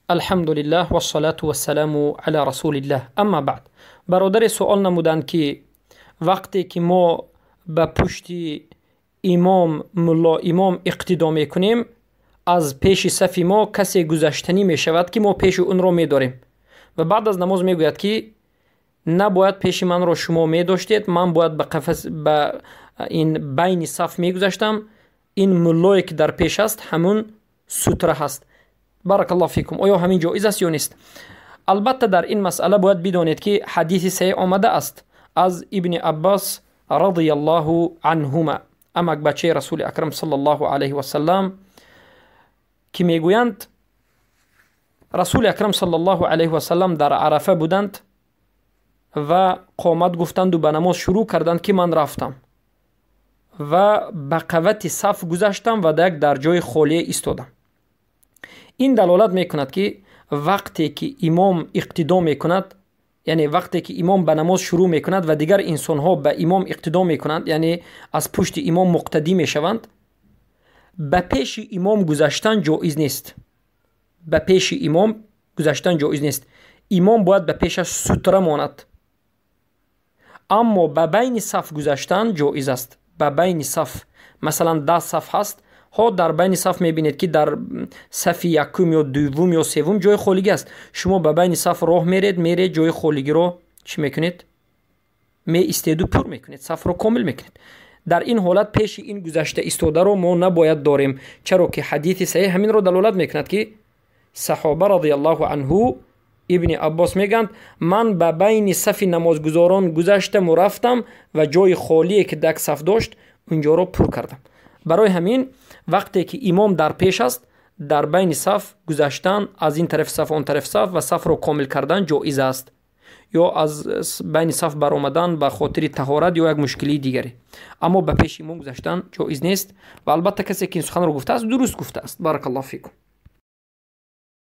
الحمد لله و الصلاة و السلام علی رسول الله. اما بعد، برادر سوال نمودند که وقتی که ما به پشت امام ملا امام اقتدا میکنیم، از پیش صف ما کسی گذشتنی می شود که ما پیش اون را می داریم و بعد از نماز می گوید که نباید پیش من را شما می داشتید، من باید به این بین صف می گذشتم. این ملایی که در پیش است همون ستره هست. بارک الله فیکم. آیا همین جایز است یا نیست؟ البته در این مسئله باید بدانید که حدیث صحیح آمده است از ابن عباس رضی الله عنهما، امک بچه رسول اکرم صلی الله علیه و سلم، که میگویند رسول اکرم صلی الله علیه و سلم در عرفه بودند و قامت گفتند و به نماز شروع کردند که من رفتم و به قوت صف گذشتم و در جای خالی ایستادم. این دلالت میکند که وقتی که امام اقتدا میکند، یعنی وقتی که امام به نماز شروع میکند و دیگر انسان ها به امام اقتدا میکنند، یعنی از پشت امام مقتدی میشوند، به پیش امام گذشتن جایز نیست. به پیش امام گذشتن جایز نیست. امام باید به پیشش ستره ماند. اما به بین صف گذشتن جایز است. به بین صف، مثلا 10 صف هست، ها در بین صف میبینید که در صف یکم یا دوم یا سوم جای خالی است. شما به بین صف راه میرید جای خالی رو چی میکنید؟ می ایستید و پر میکنید، صف رو کامل میکنید. در این حالت پیش این گذشته ایستاده رو ما نباید داریم، چرا که حدیث صحیح همین رو دلالت میکند که صحابه رضی الله عنه ابن عباس میگند من به بین صف نمازگزاران گذشتم و رفتم و جای خالی که دک صف داشت اونجا رو پر کردم. برای همین وقتی که امام در پیش است، در بین صف گذشتن، از این طرف صف اون طرف صف و صف رو کامل کردن جایز است، یا از بین صف برآمدن به خاطر طهارت یا یک مشکلی دیگری. اما به پیش امام گذشتن جایز نیست و البته کسی که این سخن رو گفته است درست گفته است. بارک الله فیکم.